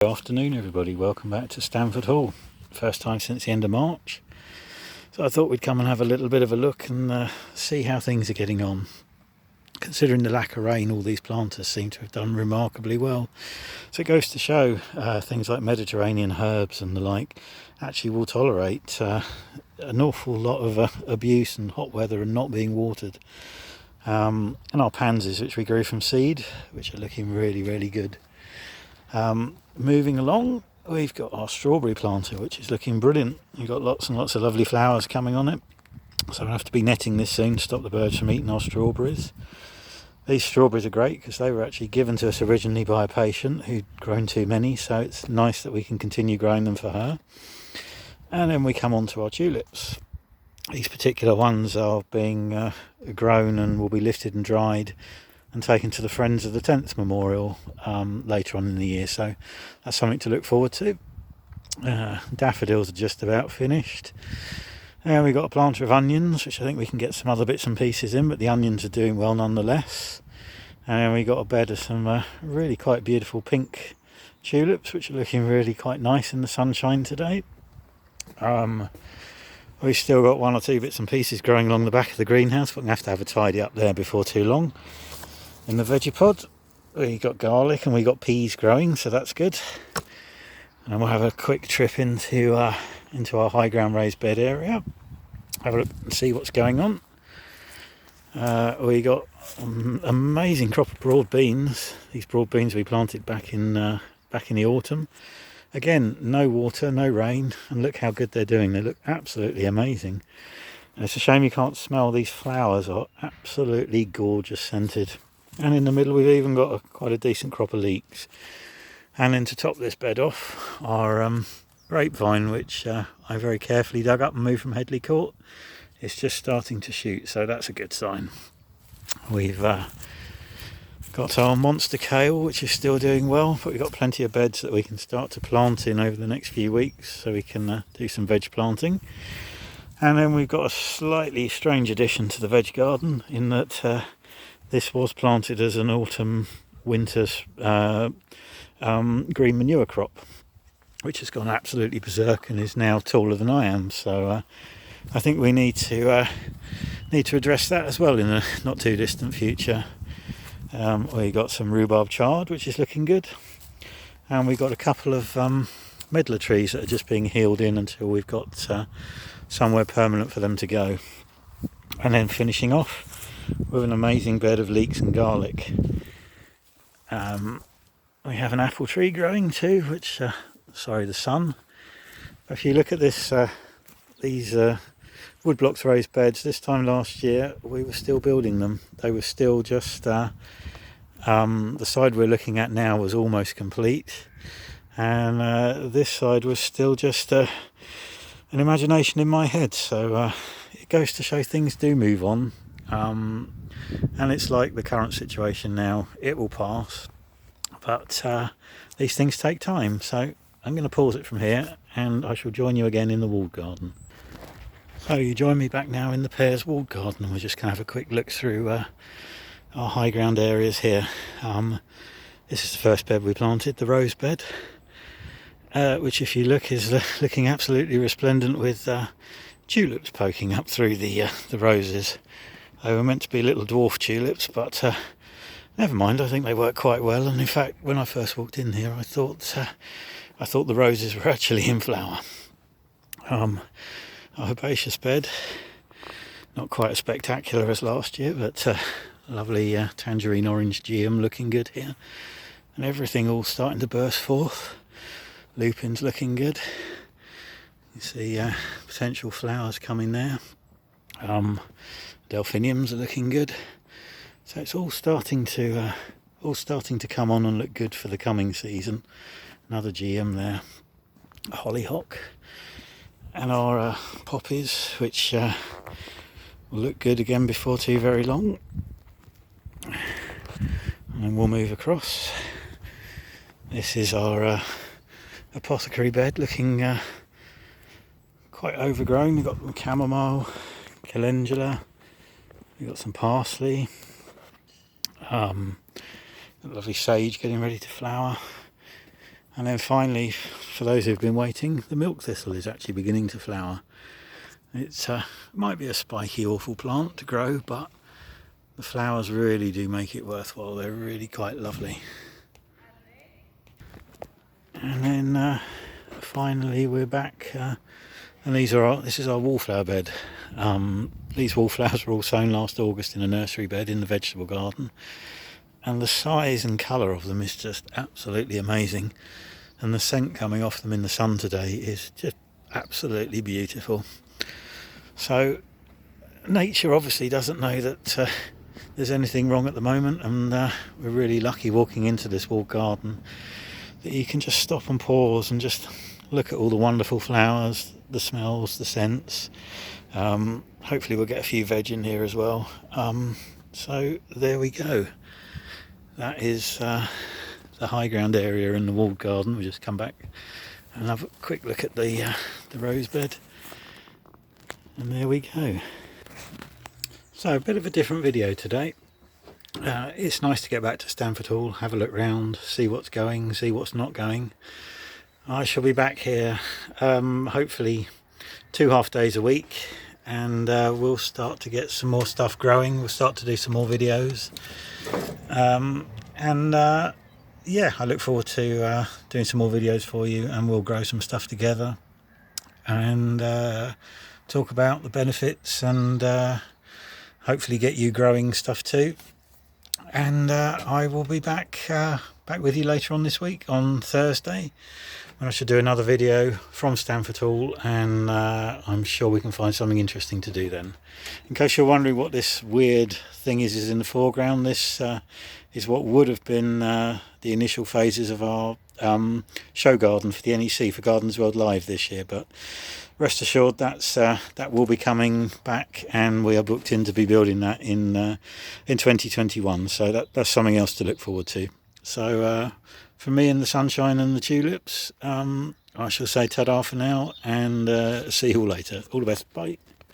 Good afternoon everybody, welcome back to Stamford Hall. First time since the end of March. So I thought we'd come and have a little bit of a look and see how things are getting on. Considering the lack of rain, all these planters seem to have done remarkably well. So it goes to show things like Mediterranean herbs and the like actually will tolerate an awful lot of abuse and hot weather and not being watered. And our pansies, which we grew from seed, which are looking really good. Moving along, we've got our strawberry planter, which is looking brilliant. We've got lots and lots of lovely flowers coming on it, so I'll have to be netting this soon to stop the birds from eating our strawberries. These strawberries are great because they were actually given to us originally by a patient who'd grown too many, so it's nice that we can continue growing them for her. And then we come on to our tulips. These particular ones are being grown and will be lifted and dried and taken to the Friends of the 10th Memorial later on in the year, so that's something to look forward to. Daffodils are just about finished. We've got a planter of onions, which I think we can get some other bits and pieces in, but the onions are doing well nonetheless. And then we got a bed of some really quite beautiful pink tulips, which are looking really quite nice in the sunshine today. We've still got one or two bits and pieces growing along the back of the greenhouse, but we're going to have a tidy up there before too long. In the veggie pod, we got garlic and we got peas growing, so that's good. And we'll have a quick trip into our high ground raised bed area, have a look and see what's going on. We got an amazing crop of broad beans. These broad beans we planted back in the autumn. Again, no water, no rain, and look how good they're doing. They look absolutely amazing. And it's a shame you can't smell. These flowers are absolutely gorgeous scented. And in the middle we've even got quite a decent crop of leeks. And then to top this bed off, our grapevine, which I very carefully dug up and moved from Headley Court, is just starting to shoot, so that's a good sign. We've got our monster kale, which is still doing well, but we've got plenty of beds that we can start to plant in over the next few weeks, so we can do some veg planting. And then we've got a slightly strange addition to the veg garden in that this was planted as an autumn-winter green manure crop, which has gone absolutely berserk and is now taller than I am. So I think we need to address that as well in the not too distant future. We got some rhubarb chard, which is looking good, and we've got a couple of medlar trees that are just being healed in until we've got somewhere permanent for them to go. And then finishing off with an amazing bed of leeks and garlic. We have an apple tree growing too, which the sun. If you look at this, these woodblocks raised beds, this time last year we were still building them. They were still just the side we're looking at now was almost complete, and this side was still just an imagination in my head. So it goes to show things do move on. And it's like the current situation now, it will pass, but these things take time, so I'm going to pause it from here and I shall join you again in the walled garden. So you join me back now in the pears walled garden, and we're just going to have a quick look through our high ground areas here. This is the first bed we planted, the rose bed, which if you look is looking absolutely resplendent with tulips poking up through the roses. They were meant to be little dwarf tulips, but never mind, I think they work quite well. And in fact, when I first walked in here, I thought the roses were actually in flower. A herbaceous bed, not quite as spectacular as last year, but lovely tangerine orange geum looking good here. And everything all starting to burst forth. Lupin's looking good. You see potential flowers coming there. Delphiniums are looking good, so it's all starting to come on and look good for the coming season. Another geum there, a hollyhock, and our poppies, which will look good again before too very long. And then we'll move across. This is our apothecary bed, looking quite overgrown. We've got chamomile, calendula. We've got some parsley, lovely sage getting ready to flower, And then finally, for those who've been waiting, the milk thistle is actually beginning to flower. It might be a spiky, awful plant to grow, but the flowers really do make it worthwhile. They're really quite lovely. And then finally we're back, and this is our wallflower bed. These wallflowers were all sown last August in a nursery bed in the vegetable garden, and the size and colour of them is just absolutely amazing, and the scent coming off them in the sun today is just absolutely beautiful. So nature obviously doesn't know that there's anything wrong at the moment, and we're really lucky walking into this walled garden that you can just stop and pause and just look at all the wonderful flowers, the smells, the scents. Hopefully we'll get a few veg in here as well. So there we go. That is the high ground area in the walled garden. We'll just come back and have a quick look at the rose bed. And there we go. So a bit of a different video today. It's nice to get back to Stamford Hall, have a look round, see what's going, see what's not going. I shall be back here hopefully 2 half days a week, and we'll start to get some more stuff growing. We'll start to do some more videos, yeah, I look forward to doing some more videos for you, and we'll grow some stuff together and talk about the benefits, and hopefully get you growing stuff too. And I will be back with you later on this week on Thursday, when I should do another video from Stamford Hall, and I'm sure we can find something interesting to do then. In case you're wondering what this weird thing is in the foreground, this is what would have been the initial phases of our show garden for the NEC, for Gardens World Live this year, but rest assured that will be coming back, and we are booked in to be building that in 2021, so that's something else to look forward to. So for me in the sunshine and the tulips, I shall say ta-da for now, and see you all later. All the best, bye.